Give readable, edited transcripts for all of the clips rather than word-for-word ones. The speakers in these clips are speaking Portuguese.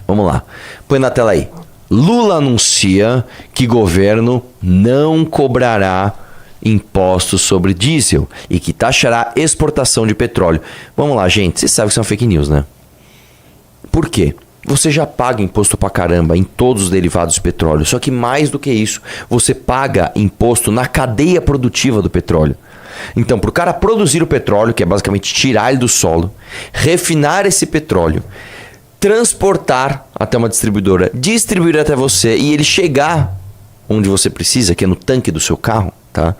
Vamos lá. Põe na tela aí. Lula anuncia que governo não cobrará impostos sobre diesel e que taxará exportação de petróleo. Vamos lá, gente. Vocês sabem que são fake news, né? Por quê? Você já paga imposto pra caramba em todos os derivados de petróleo. Só que mais do que isso, você paga imposto na cadeia produtiva do petróleo. Então, para o cara produzir o petróleo, que é basicamente tirar ele do solo, refinar esse petróleo, transportar até uma distribuidora, distribuir até você e ele chegar onde você precisa, que é no tanque do seu carro, tá?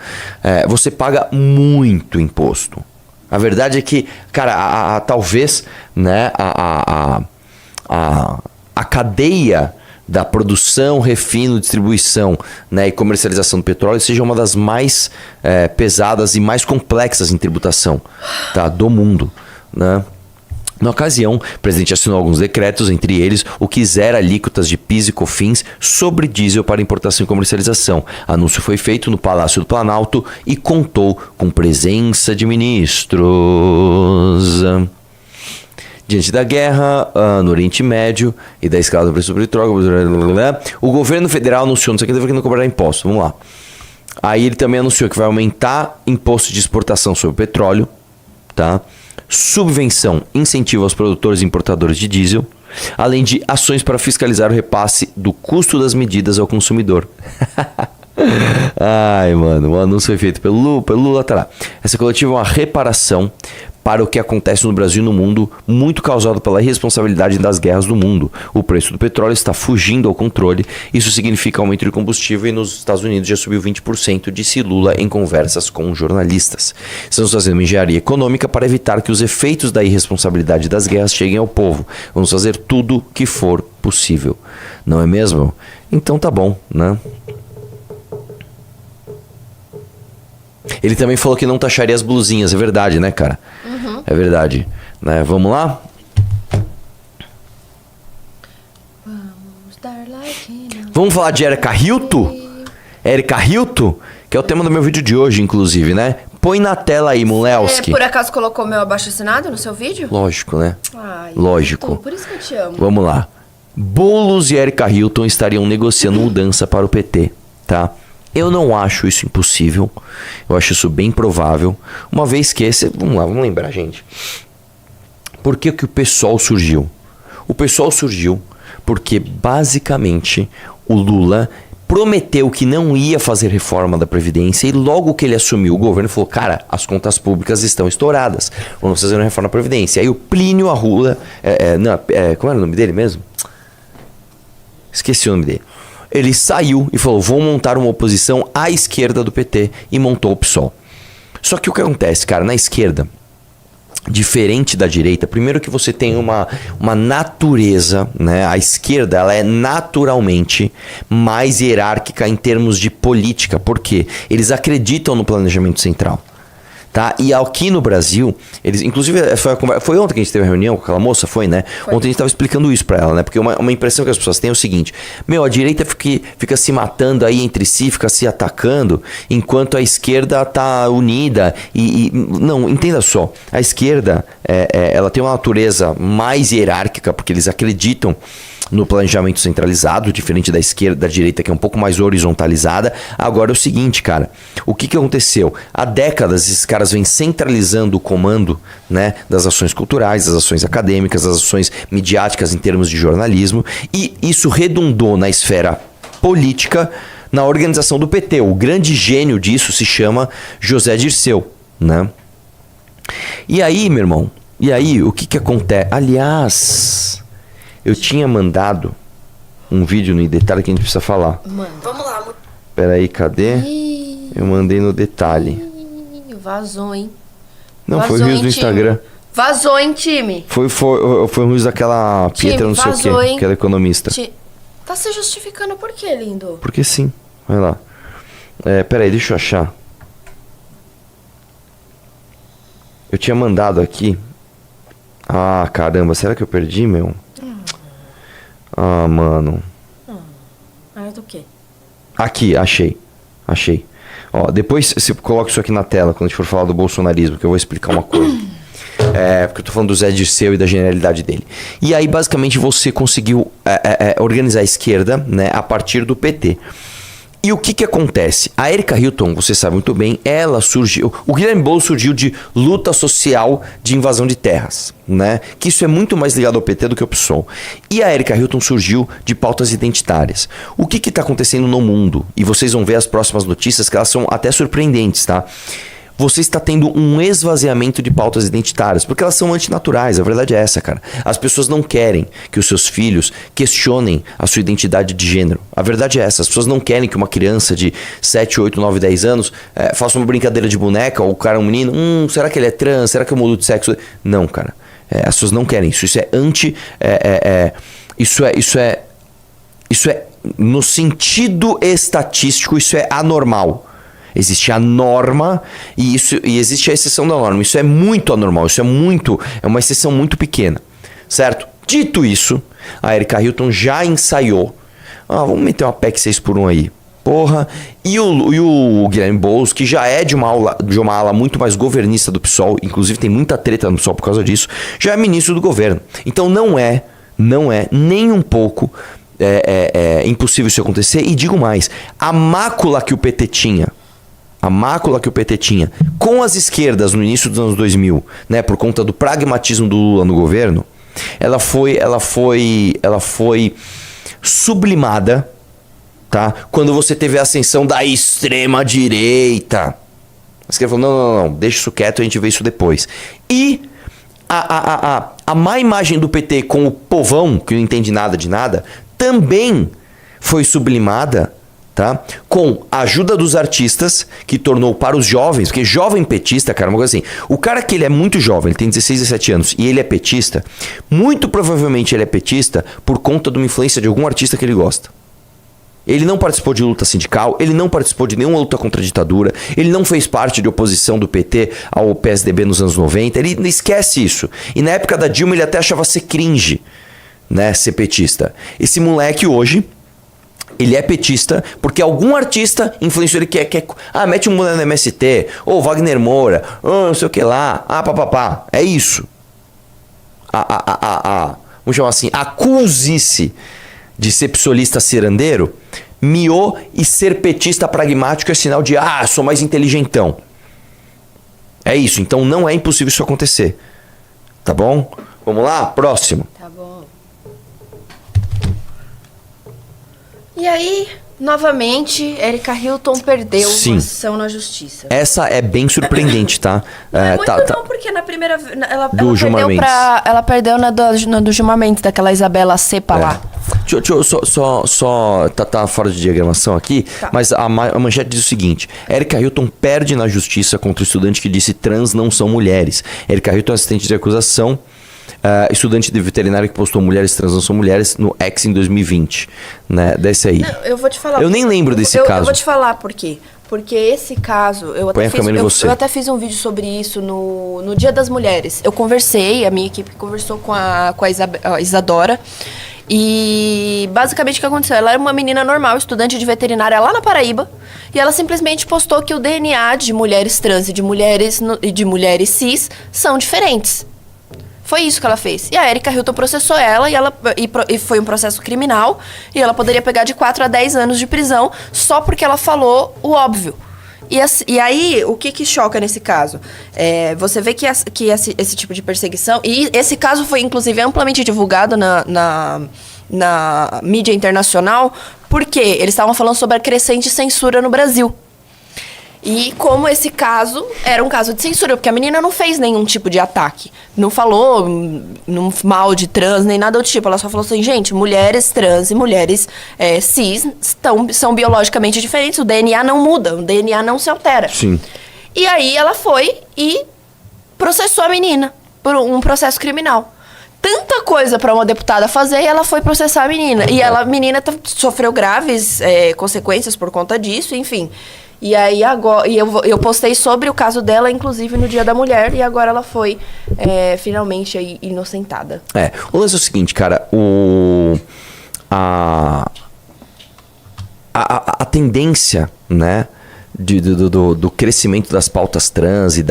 Você paga muito imposto. A verdade é que, cara, talvez, né, a cadeia da produção, refino, distribuição, né, e comercialização do petróleo seja uma das mais pesadas e mais complexas em tributação, tá, do mundo, né? Na ocasião, o presidente assinou alguns decretos, entre eles o que zera alíquotas de PIS e COFINS sobre diesel para importação e comercialização. Anúncio foi feito no Palácio do Planalto e contou com presença de ministros. Diante da guerra no Oriente Médio e da escalada do preço do petróleo, o governo federal anunciou no seguinte que não cobrará imposto. Vamos lá. Aí ele também anunciou que vai aumentar imposto de exportação sobre petróleo, tá? Subvenção, incentivo aos produtores e importadores de diesel, além de ações para fiscalizar o repasse do custo das medidas ao consumidor. Ai, mano, o anúncio foi feito pelo Lula, tá lá. Essa coletiva é uma reparação para o que acontece no Brasil e no mundo, muito causado pela irresponsabilidade das guerras do mundo. O preço do petróleo está fugindo ao controle. Isso significa aumento de combustível e nos Estados Unidos já subiu 20%, disse Lula em conversas com jornalistas. Estamos fazendo uma engenharia econômica para evitar que os efeitos da irresponsabilidade das guerras cheguem ao povo. Vamos fazer tudo o que for possível. Não é mesmo? Então tá bom, né? Ele também falou que não taxaria as blusinhas, é verdade, né, cara? Uhum. É verdade. Né? Vamos lá? Vamos falar de Erika Hilton? Erika Hilton, que é o tema do meu vídeo de hoje, inclusive, né? Põe na tela aí, Mulewski. Por acaso colocou meu abaixo-assinado no seu vídeo? Lógico, né? Ai, lógico. Hilton, por isso que eu te amo. Vamos lá. Boulos e Erika Hilton estariam negociando mudança para o PT, tá? Eu não acho isso impossível, eu acho isso bem provável, uma vez que vamos lá, vamos lembrar, gente. Por que o PSOL surgiu? O PSOL surgiu porque, basicamente, o Lula prometeu que não ia fazer reforma da Previdência e logo que ele assumiu o governo, falou, cara, as contas públicas estão estouradas, vamos fazer uma reforma da Previdência. Aí o Plínio Arruda, como era o nome dele mesmo? Esqueci o nome dele. Ele saiu e falou, vou montar uma oposição à esquerda do PT e montou o PSOL. Só que o que acontece, cara, na esquerda, diferente da direita, primeiro que você tem uma natureza, né? A esquerda, ela é naturalmente mais hierárquica em termos de política. Por quê? Eles acreditam no planejamento central. Tá? E aqui no Brasil, eles, inclusive, foi ontem que a gente teve uma reunião com aquela moça, foi, né? Foi. Ontem a gente estava explicando isso pra ela, né? Porque uma impressão que as pessoas têm é o seguinte: a direita fica se matando aí entre si, fica se atacando, enquanto a esquerda tá unida. Não, entenda só, a esquerda, ela tem uma natureza mais hierárquica, porque eles acreditam no planejamento centralizado, diferente da esquerda, da direita, que é um pouco mais horizontalizada. Agora é o seguinte, cara, o que aconteceu? Há décadas esses caras vêm centralizando o comando, né, das ações culturais, das ações acadêmicas, das ações midiáticas em termos de jornalismo, e isso redundou na esfera política, na organização do PT. O grande gênio disso se chama José Dirceu, né? E aí, meu irmão, o que acontece? Aliás, eu tinha mandado um vídeo no detalhe que a gente precisa falar. Manda. Vamos lá. Peraí, cadê? Eu mandei no detalhe. Vazou, hein? Não, vazou, foi o Rios do Instagram. Vazou, hein, time? Foi o Rios daquela Pietra, não sei o quê, hein? aquela economista. Tá se justificando por quê, lindo? Porque sim. Vai lá. Peraí, deixa eu achar. Eu tinha mandado aqui. Ah, caramba, será que eu perdi, meu? Ah, mano. Do quê? Aqui, achei. Ó, depois você coloca isso aqui na tela quando a gente for falar do bolsonarismo, que eu vou explicar uma coisa. Porque eu tô falando do Zé Dirceu e da genialidade dele. E aí, basicamente, você conseguiu organizar a esquerda, né, a partir do PT. E o que acontece? A Erika Hilton, você sabe muito bem, ela surgiu... O Guilherme Boulos surgiu de luta social de invasão de terras, né? Que isso é muito mais ligado ao PT do que ao PSOL. E a Erika Hilton surgiu de pautas identitárias. O que está acontecendo no mundo? E vocês vão ver as próximas notícias que elas são até surpreendentes, tá? Você está tendo um esvaziamento de pautas identitárias, porque elas são antinaturais, a verdade é essa, cara. As pessoas não querem que os seus filhos questionem a sua identidade de gênero. A verdade é essa, as pessoas não querem que uma criança de 7, 8, 9, 10 anos faça uma brincadeira de boneca, ou o cara é um menino, será que ele é trans, será que eu mudo de sexo? Não, cara, as pessoas não querem isso, isso é anti... Isso é, no sentido estatístico, isso é anormal. Existe a norma e existe a exceção da norma. Isso é muito anormal, é uma exceção muito pequena, certo? Dito isso, a Erika Hilton já ensaiou. Vamos meter uma PEC 6 por 1 aí. Porra. E o Guilherme Boulos, que já é de uma ala muito mais governista do PSOL, inclusive tem muita treta no PSOL por causa disso, já é ministro do governo. Então não é nem um pouco impossível isso acontecer. E digo mais, a mácula que o PT tinha com as esquerdas no início dos anos 2000, né, por conta do pragmatismo do Lula no governo, ela foi sublimada, tá? Quando você teve a ascensão da extrema direita. A esquerda falou, não, deixa isso quieto, a gente vê isso depois. E a má imagem do PT com o povão, que não entende nada de nada, também foi sublimada, tá? Com a ajuda dos artistas, que tornou para os jovens, porque jovem petista, cara, uma coisa assim, o cara que ele é muito jovem, ele tem 16, 17 anos e ele é petista, muito provavelmente ele é petista por conta de uma influência de algum artista que ele gosta. Ele não participou de luta sindical, ele não participou de nenhuma luta contra a ditadura, ele não fez parte de oposição do PT ao PSDB nos anos 90, ele esquece isso. E na época da Dilma ele até achava ser cringe, né, ser petista. Esse moleque hoje, ele é petista porque algum artista influenciou ele que mete um boné no MST, ou Wagner Moura, não sei o que lá, papapá. É isso. Vamos chamar assim, acuse-se de ser psolista cirandeiro, miou e ser petista pragmático é sinal de, sou mais inteligentão. É isso, então não é impossível isso acontecer. Tá bom? Vamos lá? Próximo. Tá bom. E aí, novamente, Erika Hilton perdeu uma ação na justiça. Essa é bem surpreendente, tá? Não, porque na primeira vez ela perdeu na do Gilmar Mendes, daquela Isabela Cepa lá. Deixa eu só tá fora de diagramação aqui, mas a manchete diz o seguinte: Erika Hilton perde na justiça contra o estudante que disse trans não são mulheres. Erika Hilton é assistente de acusação, estudante de veterinário que postou mulheres trans não são mulheres no X em 2020, né? Desse aí. Não, eu vou te falar. Eu nem lembro desse caso. Eu vou te falar por quê. Porque esse caso, eu até fiz um vídeo sobre isso no Dia das Mulheres. Eu conversei, a minha equipe conversou com a Isadora. E basicamente o que aconteceu? Ela era uma menina normal, estudante de veterinária lá na Paraíba. E ela simplesmente postou que o DNA de mulheres trans e de mulheres cis são diferentes. Foi isso que ela fez. E a Erika Hilton processou ela e foi um processo criminal. E ela poderia pegar de 4 a 10 anos de prisão só porque ela falou o óbvio. E aí, o que choca nesse caso? Você vê que esse tipo de perseguição... E esse caso foi, inclusive, amplamente divulgado na mídia internacional, porque eles estavam falando sobre a crescente censura no Brasil. E como esse caso era um caso de censura, porque a menina não fez nenhum tipo de ataque. Não falou mal de trans, nem nada do tipo. Ela só falou assim, gente, mulheres trans e mulheres cis são biologicamente diferentes. O DNA não muda, o DNA não se altera. Sim. E aí ela foi e processou a menina por um processo criminal. Tanta coisa para uma deputada fazer e ela foi processar a menina. E a menina sofreu graves consequências por conta disso, enfim... E aí agora, eu postei sobre o caso dela, inclusive no Dia da Mulher, e agora ela foi finalmente aí, inocentada. O lance é o seguinte, cara, a tendência, né, do crescimento das pautas trans e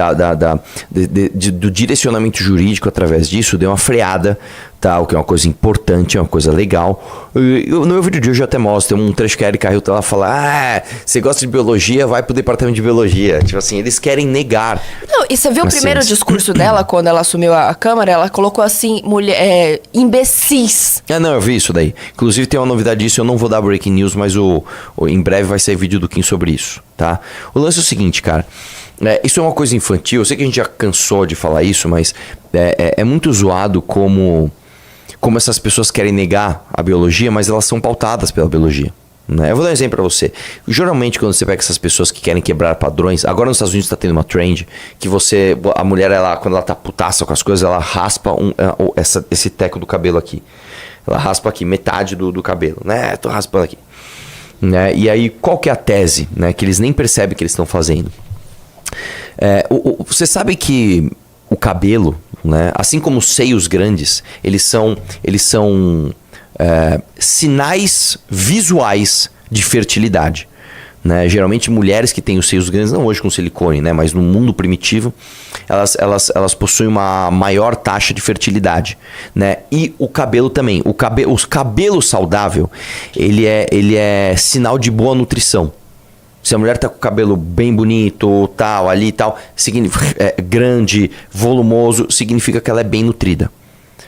do direcionamento jurídico através disso, deu uma freada, tá? O que é uma coisa importante, é uma coisa legal. No meu vídeo de hoje eu até mostro, tem um trecho que a Erika Hilton, ela fala, você gosta de biologia, vai pro departamento de biologia. Tipo assim, eles querem negar. Não, e você viu o primeiro discurso dela, quando ela assumiu a Câmara, ela colocou assim, imbecis. Não, eu vi isso daí. Inclusive tem uma novidade disso, eu não vou dar breaking news, mas em breve vai sair vídeo do Kim sobre isso, tá? O lance é o seguinte, cara. Isso é uma coisa infantil, eu sei que a gente já cansou de falar isso, mas é muito zoado como essas pessoas querem negar a biologia, mas elas são pautadas pela biologia. Né? Eu vou dar um exemplo pra você. Geralmente, quando você pega essas pessoas que querem quebrar padrões, agora nos Estados Unidos tá tendo uma trend que a mulher, quando ela tá putaça com as coisas, ela raspa esse teco do cabelo aqui. Ela raspa aqui, metade do cabelo, né? Tô raspando aqui. Né? E aí, qual que é a tese? Né? Que eles nem percebem que eles estão fazendo. Você sabe que o cabelo, né? Assim como os seios grandes, eles são sinais visuais de fertilidade. Né? Geralmente mulheres que têm os seios grandes, não hoje com silicone, né? Mas no mundo primitivo, elas possuem uma maior taxa de fertilidade. Né? E o cabelo também. O cabelo saudável, ele é sinal de boa nutrição. Se a mulher tá com o cabelo bem bonito, tal, ali e tal, grande, volumoso, significa que ela é bem nutrida.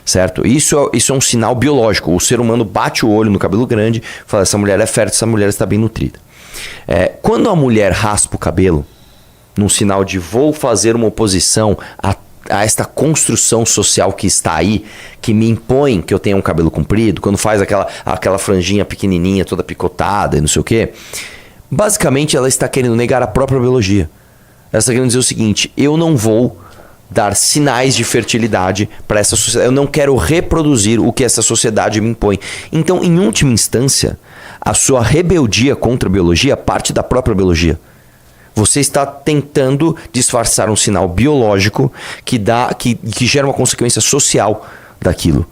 Certo? Isso é um sinal biológico. O ser humano bate o olho no cabelo grande e fala, essa mulher é fértil, essa mulher está bem nutrida. Quando a mulher raspa o cabelo, num sinal de vou fazer uma oposição a esta construção social que está aí, que me impõe que eu tenha um cabelo comprido, quando faz aquela franjinha pequenininha, toda picotada e não sei o quê, basicamente ela está querendo negar a própria biologia. Ela está querendo dizer o seguinte, eu não vou dar sinais de fertilidade para essa sociedade. Eu não quero reproduzir o que essa sociedade me impõe. Então, em última instância, a sua rebeldia contra a biologia parte da própria biologia. Você está tentando disfarçar um sinal biológico que gera uma consequência social daquilo.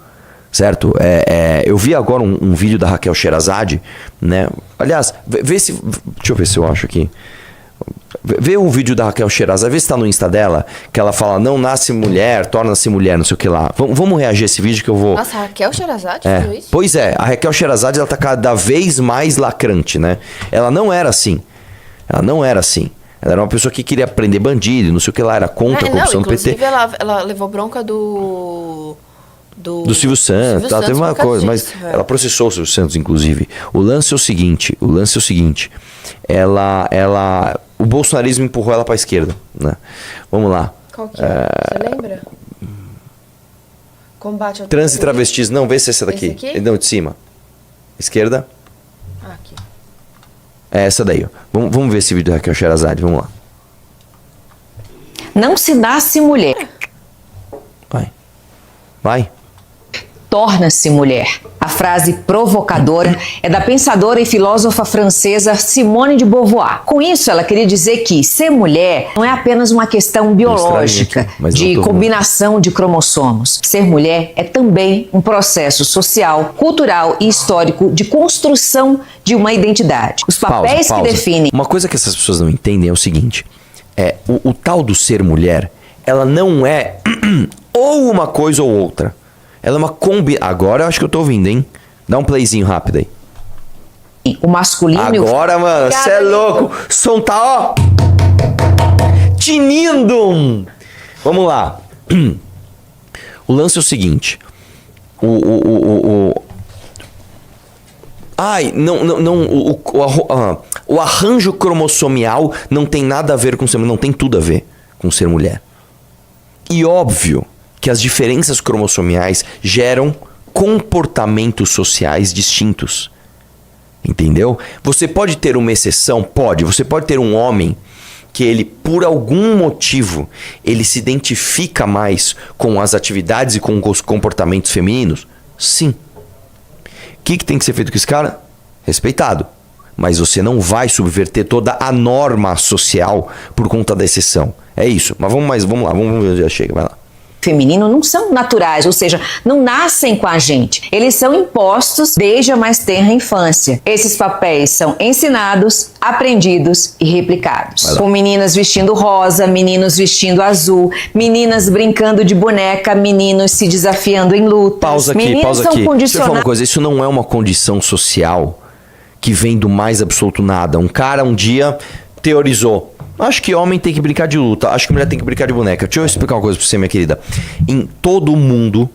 Certo? Eu vi agora um vídeo da Raquel Sherazade, né? Aliás, deixa eu ver se eu acho aqui. Vê o vídeo da Raquel Sherazade, vê se tá no Insta dela, que ela fala, não nasce mulher, torna-se mulher, não sei o que lá. Vamos reagir a esse vídeo que eu vou... Nossa, a Raquel Sherazade falou isso? Pois é, a Raquel Sherazade, ela tá cada vez mais lacrante, né? Ela não era assim. Ela era uma pessoa que queria prender bandido, não sei o que lá, era contra a corrupção do PT. Inclusive, ela levou bronca do Silvio Santos, teve uma coisa, mas ela processou o Silvio Santos, inclusive. O lance é o seguinte, o bolsonarismo empurrou ela para a esquerda, né? Vamos lá. Qual que é? Você lembra? Combate ao trans e travestis, não, vê se é essa daqui. Esse aqui? Não, de cima. Esquerda. Aqui. É essa daí, ó. Vamos ver esse vídeo da Raquel Sherazade, vamos lá. Não se nasce mulher. Vai. Torna-se mulher. A frase provocadora é da pensadora e filósofa francesa Simone de Beauvoir. Com isso, ela queria dizer que ser mulher não é apenas uma questão biológica, de combinação de cromossomos. Ser mulher é também um processo social, cultural e histórico de construção de uma identidade. Os papéis que definem... Uma coisa que essas pessoas não entendem é o seguinte, o tal do ser mulher, ela não é ou uma coisa ou outra. Ela é uma Agora eu acho que eu tô ouvindo, hein? Dá um playzinho rápido aí. O masculino... Agora, mano, você é louco. O som tá, ó... tinindo. Vamos lá. O lance é o seguinte. O arranjo cromossomial não tem nada a ver com ser mulher. Não tem tudo a ver com ser mulher. E óbvio que as diferenças cromossomiais geram comportamentos sociais distintos. Entendeu? Você pode ter uma exceção? Pode. Você pode ter um homem que ele, por algum motivo, ele se identifica mais com as atividades e com os comportamentos femininos? Sim. O que tem que ser feito com esse cara? Respeitado. Mas você não vai subverter toda a norma social por conta da exceção. É isso. Mas vamos lá, vamos ver onde já chega. Vai lá. feminino não são naturais, ou seja, não nascem com a gente. Eles são impostos desde a mais tenra infância. Esses papéis são ensinados, aprendidos e replicados. Com meninas vestindo rosa, meninos vestindo azul, meninas brincando de boneca, meninos se desafiando em lutas. Pausa aqui, pausa aqui. Deixa eu falar uma coisa, isso não é uma condição social que vem do mais absoluto nada. Um cara um dia teorizou: acho que homem tem que brincar de luta, acho que mulher tem que brincar de boneca. Deixa eu explicar uma coisa pra você, minha querida. Em todo o mundo,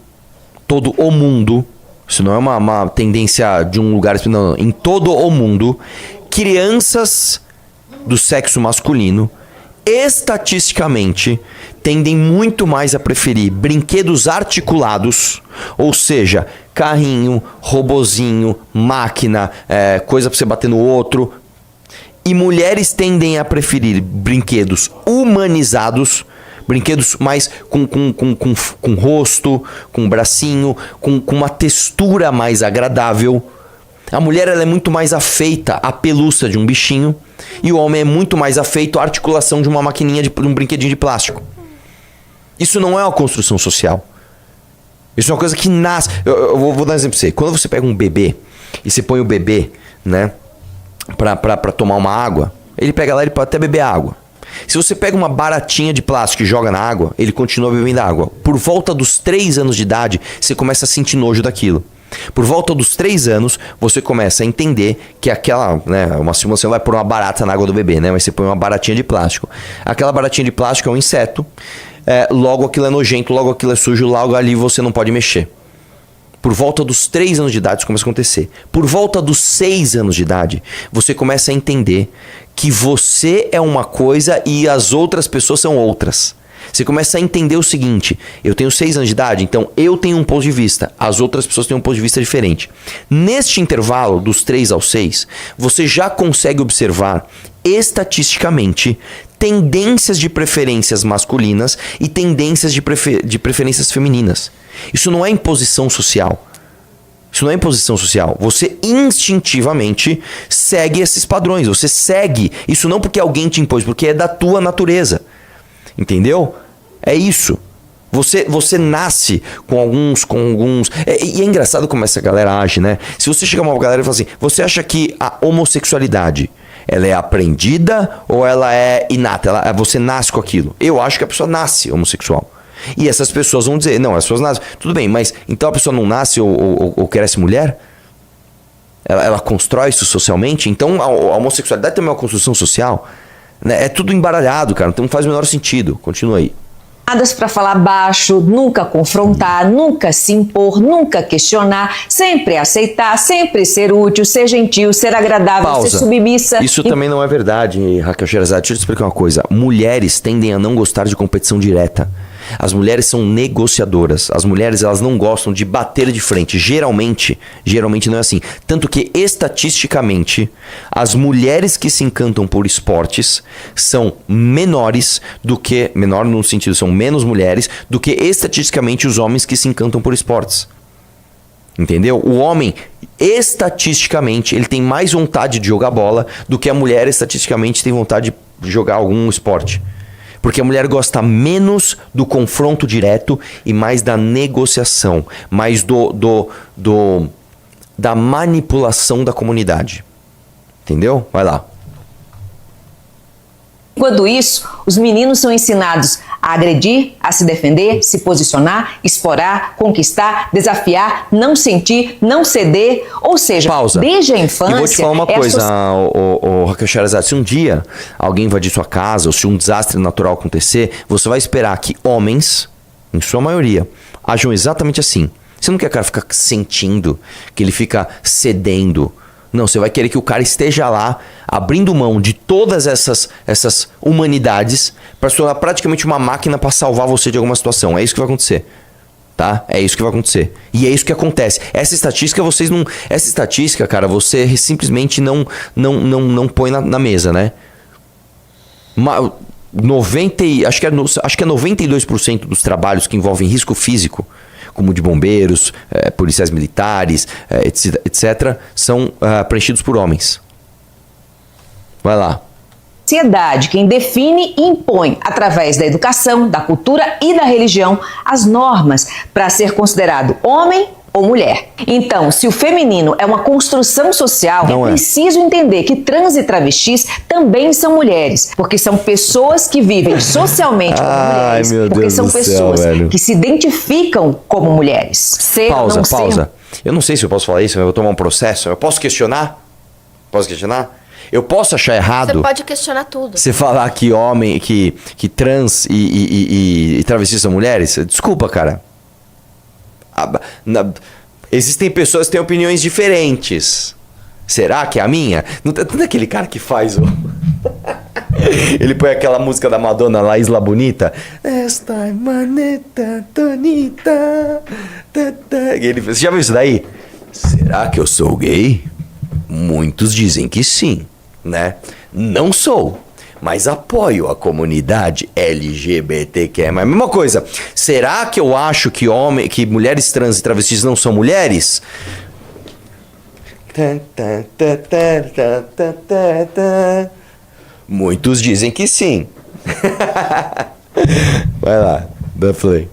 isso não é uma tendência de um lugar, não, em todo o mundo, crianças do sexo masculino, estatisticamente, tendem muito mais a preferir brinquedos articulados, ou seja, carrinho, robozinho, máquina, coisa pra você bater no outro. E mulheres tendem a preferir brinquedos humanizados, brinquedos mais com rosto, com bracinho, com uma textura mais agradável. A mulher ela é muito mais afeita à pelúcia de um bichinho e o homem é muito mais afeito à articulação de uma maquininha, de um brinquedinho de plástico. Isso não é uma construção social. Isso é uma coisa que nasce. Eu vou dar um exemplo pra você. Quando você pega um bebê e você põe o bebê, né, pra tomar uma água, ele pega lá, ele pode até beber água. Se você pega uma baratinha de plástico e joga na água, ele continua bebendo água. Por volta dos 3 anos de idade, você começa a sentir nojo daquilo. Por volta dos 3 anos, você começa a entender que aquela, né, você não vai pôr uma barata na água do bebê, né, mas você põe uma baratinha de plástico. Aquela baratinha de plástico é um inseto, logo aquilo é nojento, logo aquilo é sujo, logo ali você não pode mexer. Por volta dos 3 anos de idade isso começa a acontecer. Por volta dos 6 anos de idade, você começa a entender que você é uma coisa e as outras pessoas são outras. Você começa a entender o seguinte: eu tenho 6 anos de idade, então eu tenho um ponto de vista, as outras pessoas têm um ponto de vista diferente. Neste intervalo, dos 3 aos 6, você já consegue observar estatisticamente tendências de preferências masculinas e tendências de preferências femininas. Isso não é imposição social. Isso não é imposição social. Você instintivamente segue esses padrões. Você segue. Isso não porque alguém te impôs, porque é da tua natureza. Entendeu? É isso. Você nasce com alguns... E é engraçado como essa galera age, né? Se você chegar uma galera e falar assim: você acha que a homossexualidade, ela é aprendida ou ela é inata? Você nasce com aquilo. Eu acho que a pessoa nasce homossexual. E essas pessoas vão dizer: não, as pessoas nascem. Tudo bem, mas então a pessoa não nasce ou cresce mulher? Ela constrói isso socialmente? Então a homossexualidade também é uma construção social? É tudo embaralhado, cara. Então não faz o menor sentido. Continua aí. Para falar baixo, nunca confrontar, nunca se impor, nunca questionar, sempre aceitar, sempre ser útil, ser gentil, ser agradável, Pausa. Ser submissa. Isso também não é verdade, Raquel Sherazade. Deixa eu te explicar uma coisa. Mulheres tendem a não gostar de competição direta. As mulheres são negociadoras. As mulheres, elas não gostam de bater de frente. Geralmente não é assim. Tanto que, estatisticamente, as mulheres que se encantam por esportes são menores do que... Menor no sentido, são menos mulheres do que, estatisticamente, os homens que se encantam por esportes. Entendeu? O homem, estatisticamente, ele tem mais vontade de jogar bola do que a mulher, estatisticamente, tem vontade de jogar algum esporte. Porque a mulher gosta menos do confronto direto e mais da negociação, mais da manipulação da comunidade. Entendeu? Vai lá. Enquanto isso, os meninos são ensinados a agredir, a se defender, se posicionar, explorar, conquistar, desafiar, não sentir, não ceder. Ou seja, pausa. Desde a infância... E vou te falar uma coisa, Raquel Sherazade. Se um dia alguém invadir sua casa ou se um desastre natural acontecer, você vai esperar que homens, em sua maioria, ajam exatamente assim. Você não quer o cara ficar sentindo, que ele fica cedendo. Não, você vai querer que o cara esteja lá, abrindo mão de todas essas humanidades para se tornar praticamente uma máquina para salvar você de alguma situação. É isso que vai acontecer. Tá? É isso que vai acontecer. E é isso que acontece. Essa estatística, vocês não... Essa estatística, cara, você simplesmente não põe na mesa, né? Acho que é 92% dos trabalhos que envolvem risco físico, como de bombeiros, policiais militares, etc., são preenchidos por homens. Vai lá. sociedade quem define e impõe, através da educação, da cultura e da religião, as normas para ser considerado homem ou mulher. Então, se o feminino é uma construção social, é preciso entender que trans e travestis também são mulheres, porque são pessoas que vivem socialmente como mulheres, porque são pessoas que se identificam como mulheres. Ser ou não pausa. Eu não sei se eu posso falar isso, mas eu vou tomar um processo. Eu posso questionar? Posso questionar? Eu posso achar errado? Você pode questionar tudo. Você falar que homem, que trans e travestis são mulheres? Desculpa, cara. Existem pessoas que têm opiniões diferentes. Será que é a minha? Não tem aquele cara que faz o... Ele põe aquela música da Madonna lá, Isla Bonita. Esta maneta tonita. Você já viu isso daí? Será que eu sou gay? Muitos dizem que sim, né? Não sou, mas apoio a comunidade LGBTQ+. Mas a mesma coisa, será que eu acho que mulheres trans e travestis não são mulheres? Muitos dizem que sim. Vai lá, dá play.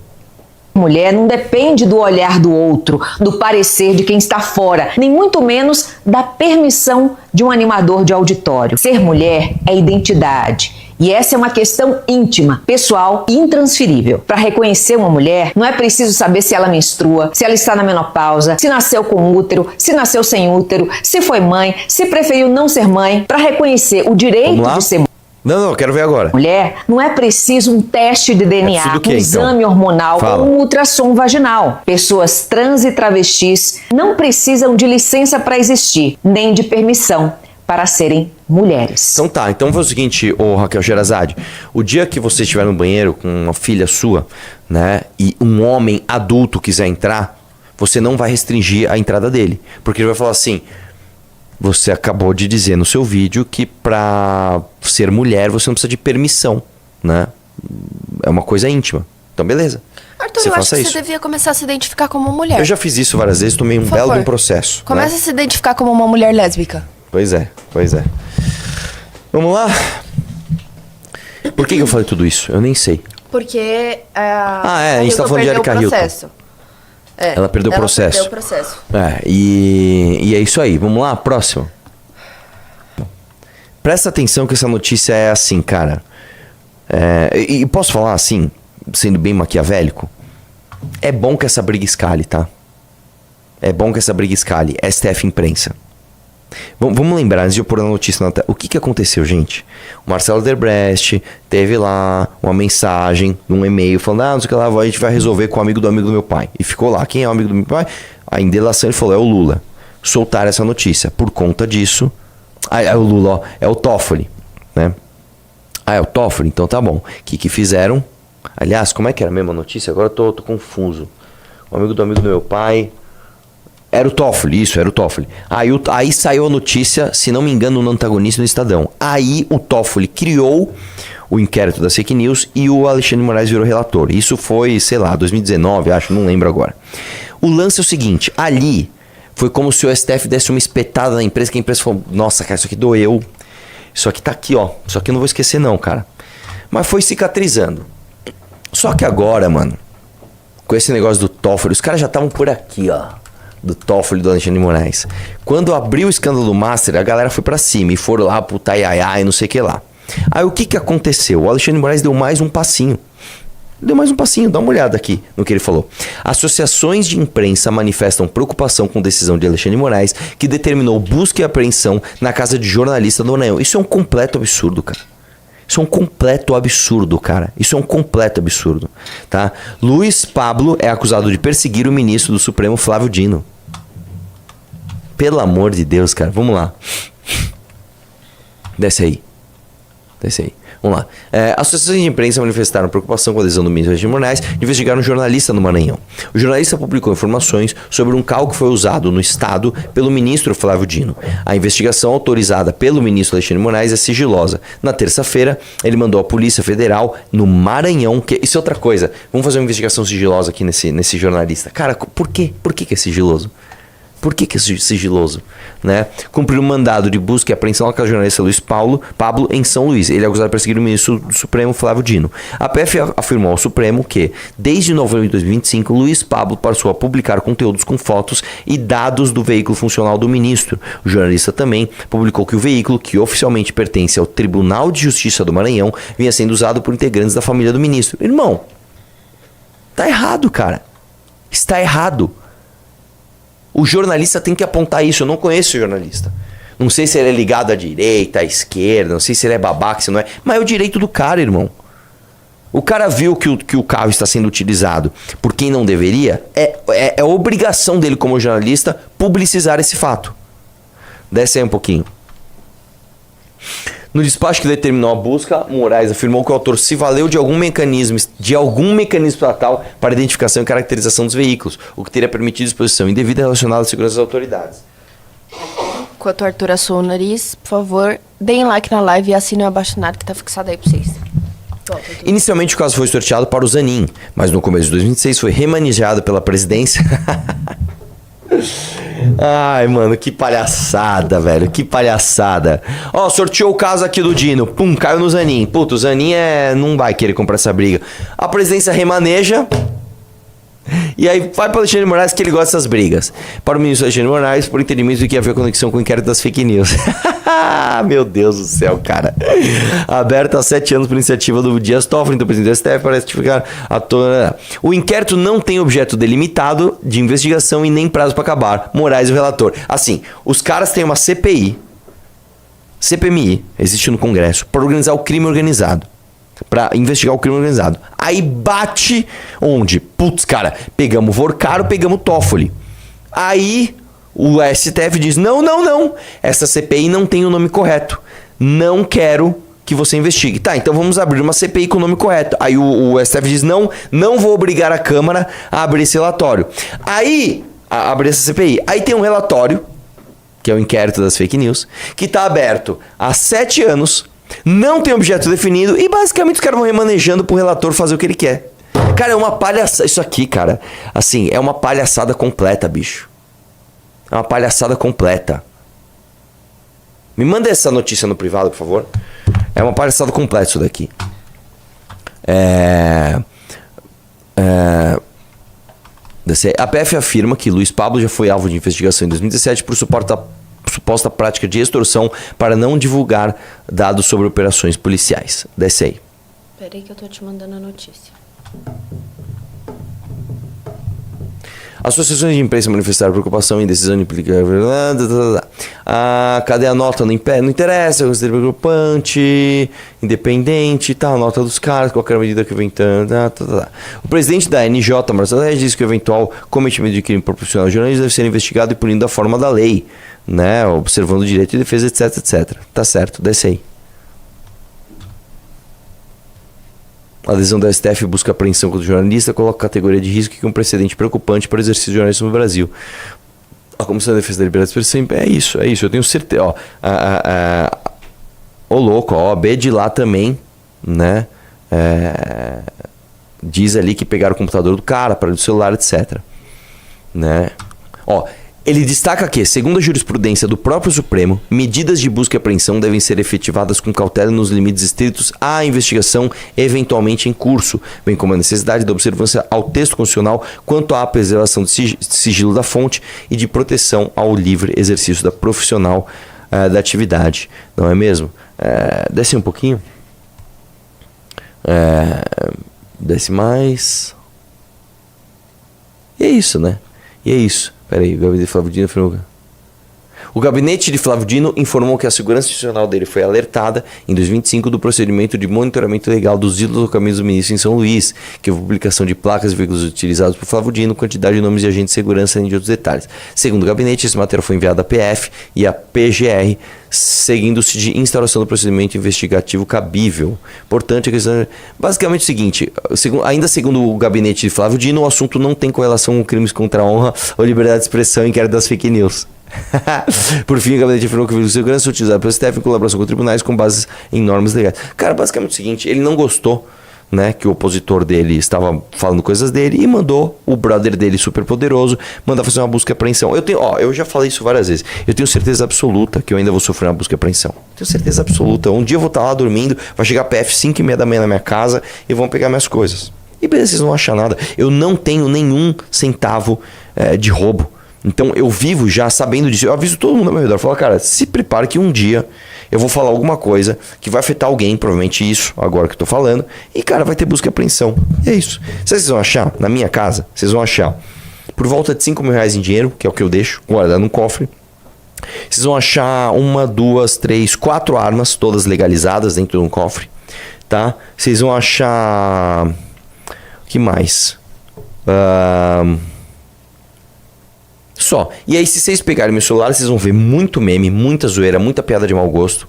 Mulher não depende do olhar do outro, do parecer de quem está fora, nem muito menos da permissão de um animador de auditório. Ser mulher é identidade. E essa é uma questão íntima, pessoal e intransferível. Para reconhecer uma mulher, não é preciso saber se ela menstrua, se ela está na menopausa, se nasceu com útero, se nasceu sem útero, se foi mãe, se preferiu não ser mãe. Para reconhecer o direito de ser mulher. Não, eu quero ver agora. Mulher, não é preciso um teste de DNA, um exame hormonal ou um ultrassom vaginal. Pessoas trans e travestis não precisam de licença para existir, nem de permissão para serem mulheres. Então tá, então foi o seguinte, Raquel Sherazade, o dia que você estiver no banheiro com uma filha sua, né, e um homem adulto quiser entrar, você não vai restringir a entrada dele, porque ele vai falar assim: você acabou de dizer no seu vídeo que pra ser mulher você não precisa de permissão, né? É uma coisa íntima. Então, beleza. Arthur, eu acho que você devia começar a se identificar como mulher. Eu já fiz isso várias vezes, tomei um belo de um processo. Comece a se identificar como uma mulher lésbica. Pois é. Vamos lá? Por que eu falei tudo isso? Eu nem sei. Porque a gente tá falando de Erika Hilton. Ela perdeu o processo. E é isso aí. Vamos lá, próximo. Presta atenção que essa notícia é assim, cara. E posso falar assim, sendo bem maquiavélico? É bom que essa briga escale, tá? É bom que essa briga escale. STF Imprensa. Vamos lembrar, antes de eu pôr a notícia na tela, o que aconteceu, gente? O Marcelo Odebrecht teve lá uma mensagem num e-mail falando: não sei o que lá, a gente vai resolver com o amigo do meu pai. E ficou lá. Quem é o amigo do meu pai? A indelação, ele falou: é o Lula. Soltaram essa notícia. Por conta disso... é o Lula, ó. É o Toffoli, né? É o Toffoli? Então tá bom. O que fizeram? Aliás, como é que era a mesma notícia? Agora eu tô confuso. O amigo do meu pai... Era o Toffoli, isso, era o Toffoli. Aí saiu a notícia, se não me engano, no antagonista no Estadão. Aí o Toffoli criou o inquérito das fake news e o Alexandre de Moraes virou relator. Isso foi, sei lá, 2019, acho, não lembro agora. O lance é o seguinte, ali foi como se o STF desse uma espetada na imprensa, que a imprensa falou: nossa, cara, isso aqui doeu. Isso aqui tá aqui, ó. Isso aqui eu não vou esquecer não, cara. Mas foi cicatrizando. Só que agora, mano, com esse negócio do Toffoli, os caras já estavam por aqui, ó. Do Toffoli e do Alexandre de Moraes. Quando abriu o escândalo do Master, a galera foi pra cima e foram lá pro taiaiá e não sei o que lá. Aí o que aconteceu? O Alexandre de Moraes deu mais um passinho. Dá uma olhada aqui no que ele falou. Associações de imprensa manifestam preocupação com a decisão de Alexandre de Moraes, que determinou busca e apreensão na casa de jornalista do Maranhão. Isso é um completo absurdo, cara. Isso é um completo absurdo, cara. Isso é um completo absurdo, tá? Luiz Pablo é acusado de perseguir o ministro do Supremo, Flávio Dino. Pelo amor de Deus, cara. Vamos lá. Desce aí. Vamos lá. Associações de imprensa manifestaram preocupação com a adesão do ministro Alexandre de Moraes de investigar um jornalista no Maranhão. O jornalista publicou informações sobre um carro que foi usado no estado pelo ministro Flávio Dino. A investigação autorizada pelo ministro Alexandre de Moraes é sigilosa. Na terça-feira, ele mandou a Polícia Federal no Maranhão... Isso é outra coisa. Vamos fazer uma investigação sigilosa aqui nesse jornalista. Cara, por quê? Por que é sigiloso? Por que é sigiloso? Né? Cumpriu um mandado de busca e apreensão ao jornalista Luiz Pablo em São Luís. Ele é acusado de perseguir o ministro do Supremo, Flávio Dino. A PF afirmou ao Supremo que, desde novembro de 2025, Luiz Pablo passou a publicar conteúdos com fotos e dados do veículo funcional do ministro. O jornalista também publicou que o veículo, que oficialmente pertence ao Tribunal de Justiça do Maranhão, vinha sendo usado por integrantes da família do ministro. Irmão, tá errado, cara. Está errado. O jornalista tem que apontar isso. Eu não conheço o jornalista. Não sei se ele é ligado à direita, à esquerda, não sei se ele é babaca, se não é. Mas é o direito do cara, irmão. O cara viu que o carro está sendo utilizado por quem não deveria. É obrigação dele como jornalista publicizar esse fato. Desce aí um pouquinho. No despacho que determinou a busca, Moraes afirmou que o autor se valeu de algum mecanismo estatal para identificação e caracterização dos veículos, o que teria permitido exposição indevida relacionada à segurança das autoridades. Enquanto o Arthur assou o nariz, por favor, deem like na live e assinem o abaixo-assinado que tá fixado aí pra vocês. Inicialmente o caso foi sorteado para o Zanin, mas no começo de 2026 foi remanejado pela presidência. Ai, mano, que palhaçada, velho. Que palhaçada. Ó, sorteou o caso aqui do Dino. Pum, caiu no Zanin. Puta, o Zanin não vai querer comprar essa briga. A presidência remaneja. E aí vai para o Alexandre de Moraes, que ele gosta dessas brigas. Para o ministro Alexandre de Moraes, por entendimento de que havia conexão com o inquérito das fake news. Meu Deus do céu, cara. Aberto há 7 anos por iniciativa do Dias Toffoli, então presidente do STF, para retificar a toda. O inquérito não tem objeto delimitado de investigação e nem prazo para acabar. Moraes, o relator. Assim, os caras têm uma CPMI, existe no Congresso, para organizar o crime organizado. Pra investigar o crime organizado. Aí bate onde? Putz, cara, pegamos Vorcaro, pegamos Toffoli. Aí o STF diz, não, essa CPI não tem o nome correto. Não quero que você investigue. Tá, então vamos abrir uma CPI com o nome correto. Aí o STF diz, não vou obrigar a Câmara a abrir esse relatório. Aí, abrir essa CPI. Aí tem um relatório, que é o inquérito das fake news, que está aberto há 7 anos, não tem objeto definido e basicamente os caras vão remanejando pro relator fazer o que ele quer. Cara, é uma palhaçada. Isso aqui, cara, assim, é uma palhaçada completa, bicho. É uma palhaçada completa. Me manda essa notícia no privado, por favor. É uma palhaçada completa isso daqui. A PF afirma que Luiz Pablo já foi alvo de investigação em 2017 por suposta prática de extorsão para não divulgar dados sobre operações policiais. Desce aí. Peraí que eu tô te mandando a notícia. Associações de imprensa manifestaram preocupação em decisão de implicar. Cadê a nota? Não interessa, é considerado preocupante, independente, tá, a nota dos caras, qualquer medida que vem. O presidente da NJ, Marcelo Regis, disse que o eventual cometimento de crime proporcional ao jornalismo deve ser investigado e punido da forma da lei, né? Observando o direito de defesa, etc. Tá certo, desce aí. A decisão da STF busca apreensão contra o jornalista, coloca categoria de risco que é um precedente preocupante para o exercício de jornalismo no Brasil. A Comissão de Defesa da Liberdade de Expressão é isso, eu tenho certeza. Ô louco, ó, a OAB de lá também, né? Diz ali que pegaram o computador do cara, para o celular, etc. Né? Ó, ele destaca que, segundo a jurisprudência do próprio Supremo, medidas de busca e apreensão devem ser efetivadas com cautela nos limites estritos à investigação eventualmente em curso, bem como a necessidade da observância ao texto constitucional quanto à preservação de sigilo da fonte e de proteção ao livre exercício da profissional da atividade. Não é mesmo? Desce um pouquinho. Desce mais. E é isso, né? E é isso. Peraí, o gabinete de Flávio Dino afirmou. O gabinete de Flávio Dino informou que a segurança institucional dele foi alertada em 2025 do procedimento de monitoramento legal dos deslocamentos do ministro em São Luís, que houve publicação de placas e veículos utilizados por Flávio Dino, quantidade de nomes de agentes de segurança e de outros detalhes. Segundo o gabinete, esse material foi enviado à PF e à PGR, seguindo-se de instauração do procedimento investigativo cabível. Portanto, a questão é basicamente o seguinte, ainda segundo o gabinete de Flávio Dino, o assunto não tem correlação com crimes contra a honra ou liberdade de expressão em inquérito das fake news. Por fim, o gabinete afirmou que o veículo de segurança foi utilizado pelo STF em colaboração com tribunais com base em normas legais. Cara, basicamente é o seguinte, ele não gostou né, que o opositor dele estava falando coisas dele e mandou o brother dele super poderoso mandar fazer uma busca e apreensão. Eu já falei isso várias vezes. Eu tenho certeza absoluta que eu ainda vou sofrer uma busca e apreensão. Tenho certeza absoluta. Um dia eu vou estar lá dormindo, vai chegar PF 5h30 da manhã na minha casa e vão pegar minhas coisas. E beleza, vocês não vão achar nada. Eu não tenho nenhum centavo de roubo. Então eu vivo já sabendo disso. Eu aviso todo mundo ao meu redor. Eu falo, cara, se prepare que um dia eu vou falar alguma coisa que vai afetar alguém, provavelmente isso, agora que eu tô falando. E, cara, vai ter busca e apreensão. E é isso. Sabe o que vocês vão achar? Na minha casa, vocês vão achar por volta de 5 mil reais em dinheiro, que é o que eu deixo guardado no cofre. Vocês vão achar 1, 2, 3, 4 armas, todas legalizadas dentro de um cofre. Tá? Vocês vão achar... O que mais? Só. E aí, se vocês pegarem meu celular, vocês vão ver muito meme, muita zoeira, muita piada de mau gosto.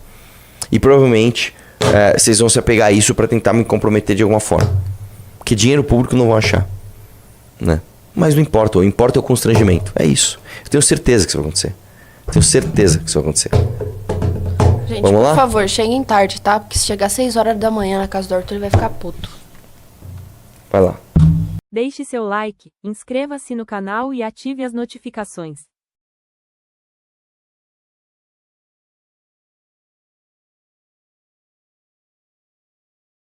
E provavelmente vocês vão se apegar a isso pra tentar me comprometer de alguma forma. Porque dinheiro público não vão achar. Né? Mas não importa. O que importa é o constrangimento. É isso. Eu tenho certeza que isso vai acontecer. Tenho certeza que isso vai acontecer. Gente, vamos lá? Por favor, cheguem tarde, tá? Porque se chegar 6 horas da manhã na casa do Arthur, ele vai ficar puto. Vai lá. Deixe seu like, inscreva-se no canal e ative as notificações.